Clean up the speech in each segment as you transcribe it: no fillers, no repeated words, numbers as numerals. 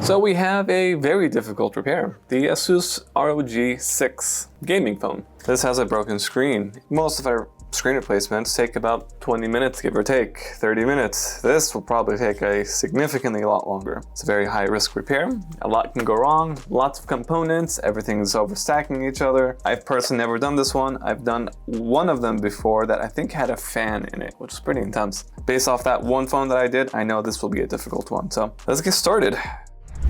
So we have a very difficult repair, the Asus ROG 6 gaming phone. This has a broken screen. Most of our screen replacements take about 20 minutes, give or take, 30 minutes. This will probably take a significantly lot longer. It's a very high risk repair. A lot can go wrong, lots of components, everything's overstacking each other. I've personally never done this one. I've done one of them before that I think had a fan in it, which is pretty intense. Based off that one phone that I did, I know this will be a difficult one. So let's get started.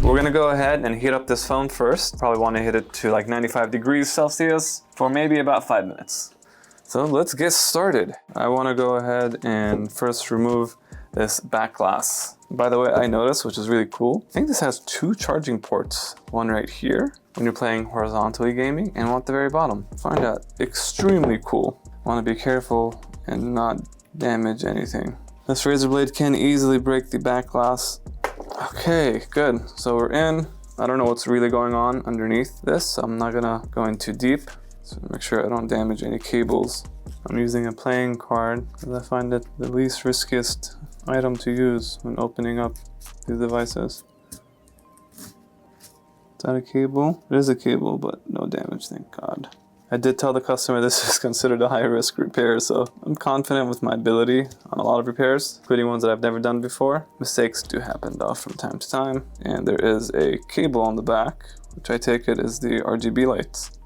We're gonna go ahead and heat up this phone first. Probably wanna hit it to like 95 degrees Celsius for maybe about 5 minutes. So let's get started. I wanna go ahead and first remove this back glass. By the way, I noticed, which is really cool, I think this has 2 charging ports. One right here when you're playing horizontally gaming, and one at the very bottom. I find that extremely cool. Wanna be careful and not damage anything. This razor blade can easily break the back glass. Okay, good. So we're in. I don't know what's really going on underneath this, so I'm not gonna go in too deep. So make sure I don't damage any cables. I'm using a playing card because I find it the least riskiest item to use when opening up these devices. Is that a cable? It is a cable, but no damage, thank God. I did tell the customer this is considered a high-risk repair, so I'm confident with my ability on a lot of repairs, including ones that I've never done before. Mistakes do happen though from time to time, and there is a cable on the back, which I take it is the RGB lights.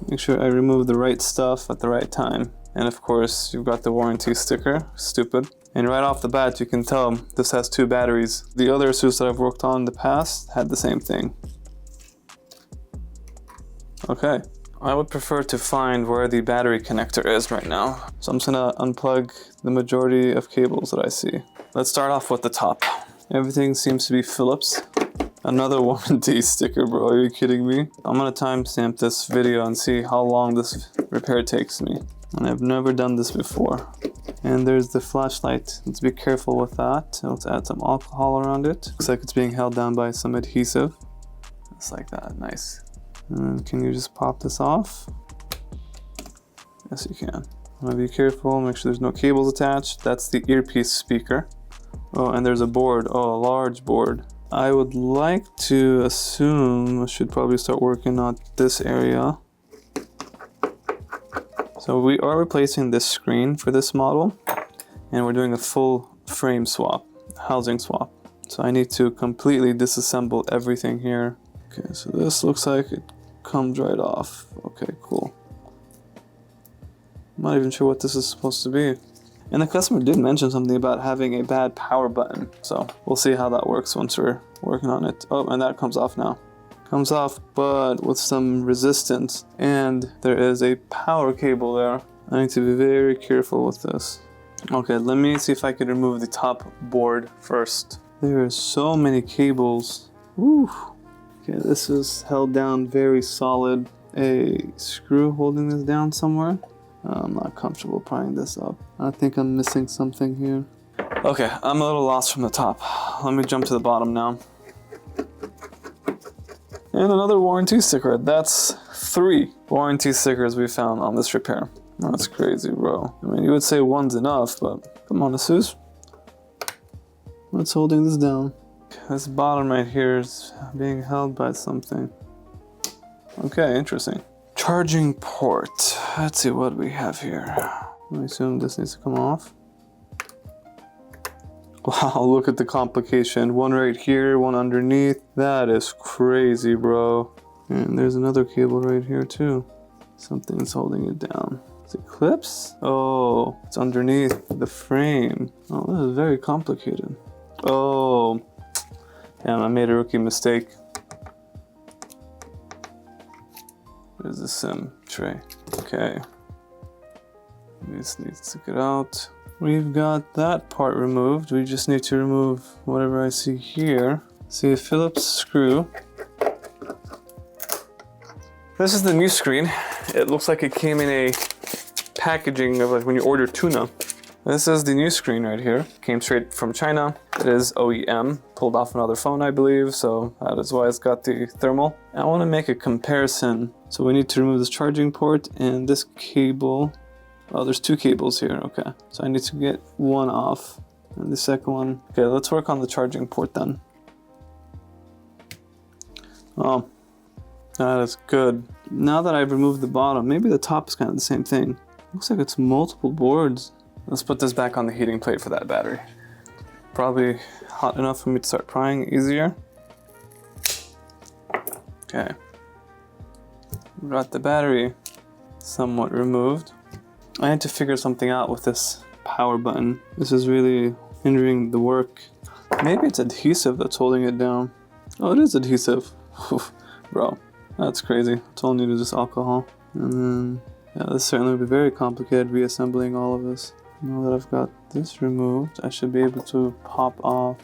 Make sure I remove the right stuff at the right time. And of course, you've got the warranty sticker, stupid. And right off the bat, you can tell this has 2 batteries. The other Asus that I've worked on in the past had the same thing. Okay, I would prefer to find where the battery connector is right now. So I'm just gonna unplug the majority of cables that I see. Let's start off with the top. Everything seems to be Phillips. Another warranty sticker, bro, are you kidding me? I'm gonna timestamp this video and see how long this repair takes me. And I've never done this before. And there's the flashlight. Let's be careful with that. Let's add some alcohol around it. Looks like it's being held down by some adhesive. Just like that, nice. And can you just pop this off? Yes, you can. I'm gonna be careful, make sure there's no cables attached. That's the earpiece speaker. Oh, and there's a board. Oh, a large board. I would like to assume I should probably start working on this area. So we are replacing this screen for this model, and we're doing a full frame swap, housing swap. So I need to completely disassemble everything here. Okay, so this looks like it comes right off. Okay, cool. I'm not even sure what this is supposed to be. And the customer did mention something about having a bad power button. So we'll see how that works once we're working on it. Oh, and that comes off now. Comes off, but with some resistance. And there is a power cable there. I need to be very careful with this. Okay, let me see if I can remove the top board first. There are so many cables. Woo. Okay, this is held down very solid. A screw holding this down somewhere. I'm not comfortable prying this up. I think I'm missing something here. Okay, I'm a little lost from the top. Let me jump to the bottom now. And another warranty sticker. That's 3 warranty stickers we found on this repair. That's crazy, bro. I mean, you would say 1's enough, but come on, Asus. What's holding this down? This bottom right here is being held by something. Okay, interesting. Charging port. Let's see what we have here. I assume this needs to come off. Wow, look at the complication. One right here, one underneath. That is crazy, bro. And there's another cable right here too. Something's holding it down. Is it clips? Oh, it's underneath the frame. Oh, this is very complicated. Oh, damn, I made a rookie mistake. There's the SIM tray. Okay. This needs to get out. We've got that part removed. We just need to remove whatever I see here. See a Phillips screw. This is the new screen. It looks like it came in a packaging of like when you order tuna. This is the new screen right here. Came straight from China. It is OEM, pulled off another phone, I believe, so that is why it's got the thermal. I want to make a comparison. So we need to remove this charging port and this cable. Oh, there's 2 cables here, okay. So I need to get one off And the second one. Okay, let's work on the charging port then. Oh, that is good. Now that I've removed the bottom, maybe the top is kind of the same thing. Looks like it's multiple boards. Let's put this back on the heating plate for that battery. Probably hot enough for me to start prying easier. Okay. Got the battery somewhat removed. I need to figure something out with this power button. This is really hindering the work. Maybe it's adhesive that's holding it down. Oh, it is adhesive. Bro, that's crazy. It's all needed just alcohol. And then, yeah, this certainly would be very complicated reassembling all of this. Now that I've got this removed, I should be able to pop off.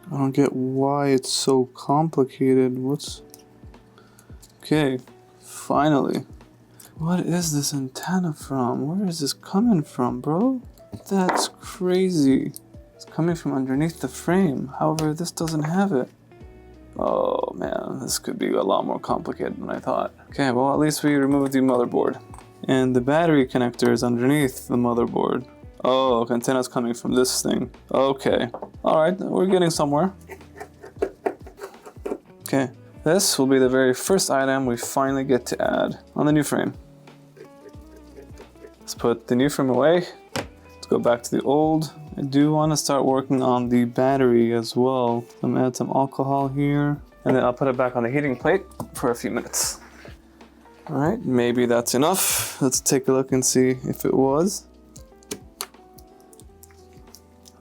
I don't get why it's so complicated. Okay, finally. What is this antenna from? Where is this coming from, bro? That's crazy. It's coming from underneath the frame. However, this doesn't have it. Oh man, this could be a lot more complicated than I thought. Okay, well at least we removed the motherboard. And the battery connector is underneath the motherboard. Oh, antenna's coming from this thing. Okay. Alright, we're getting somewhere. Okay, this will be the very first item we finally get to add on the new frame. Let's put the new frame away. Let's go back to the old. I do want to start working on the battery as well. I'm gonna add some alcohol here. And then I'll put it back on the heating plate for a few minutes. Alright, maybe that's enough. Let's take a look and see if it was.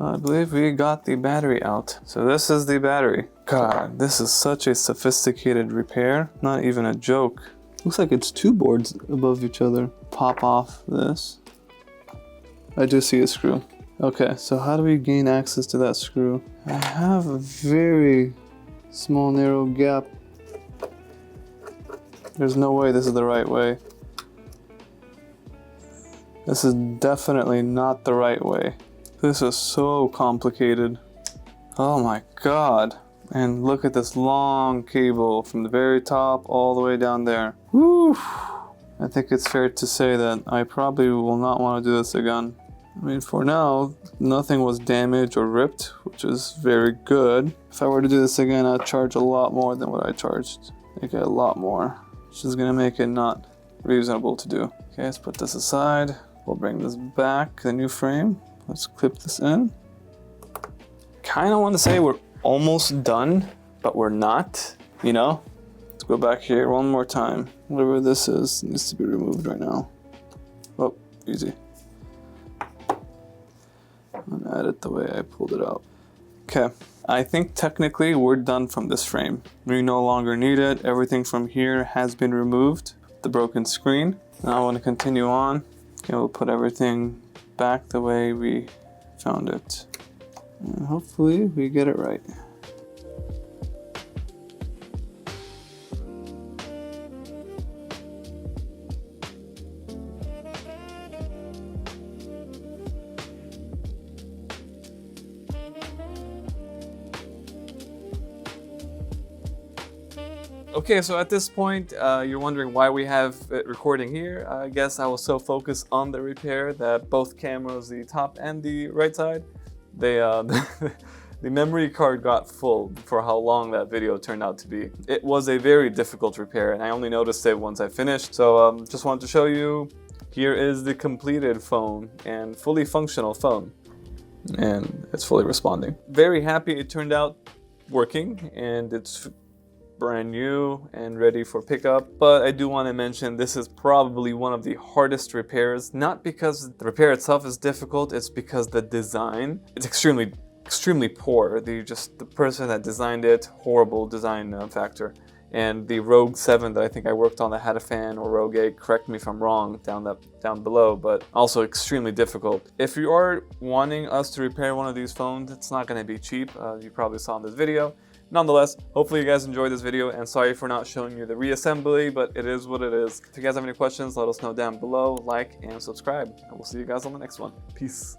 I believe we got the battery out. So this is the battery. God, this is such a sophisticated repair. Not even a joke. Looks like it's two boards above each other. Pop off this. I do see a screw. Okay, so how do we gain access to that screw? I have a very small narrow gap. There's no way this is the right way. This is definitely not the right way. This is so complicated. Oh my god. And look at this long cable from the very top all the way down there. Woo! I think it's fair to say that I probably will not want to do this again. I mean, for now, nothing was damaged or ripped, which is very good. If I were to do this again, I'd charge a lot more than what I charged. Like a lot more, which is gonna make it not reasonable to do. Okay, let's put this aside. We'll bring this back, the new frame. Let's clip this in. Kinda want to say we're almost done, but we're not, you know? Let's go back here one more time. Whatever this is needs to be removed right now. Oh, easy. And add it the way I pulled it out. Okay, I think technically we're done from this frame. We no longer need it. Everything from here has been removed. The broken screen. Now I want to continue on. Okay, we'll put everything back the way we found it. And hopefully we get it right. Okay, so at this point, you're wondering why we have it recording here. I guess I was so focused on the repair that both cameras, the top and the right side, the memory card got full for how long that video turned out to be. It was a very difficult repair, and I only noticed it once I finished. So just wanted to show you, here is the completed phone and fully functional phone. And it's fully responding. Very happy it turned out working, and it's brand new and ready for pickup. But I do want to mention this is probably one of the hardest repairs, not because the repair itself is difficult, it's because the design is extremely poor. The person that designed it, horrible design factor. And the ROG 7 that I think I worked on that had a fan, or ROG 8, correct me if I'm wrong down below, but also extremely difficult. If you are wanting us to repair one of these phones, it's not going to be cheap. You probably saw in this video. Nonetheless, hopefully you guys enjoyed this video, and sorry for not showing you the reassembly, but it is what it is. If you guys have any questions, let us know down below, like and subscribe, and we'll see you guys on the next one. Peace.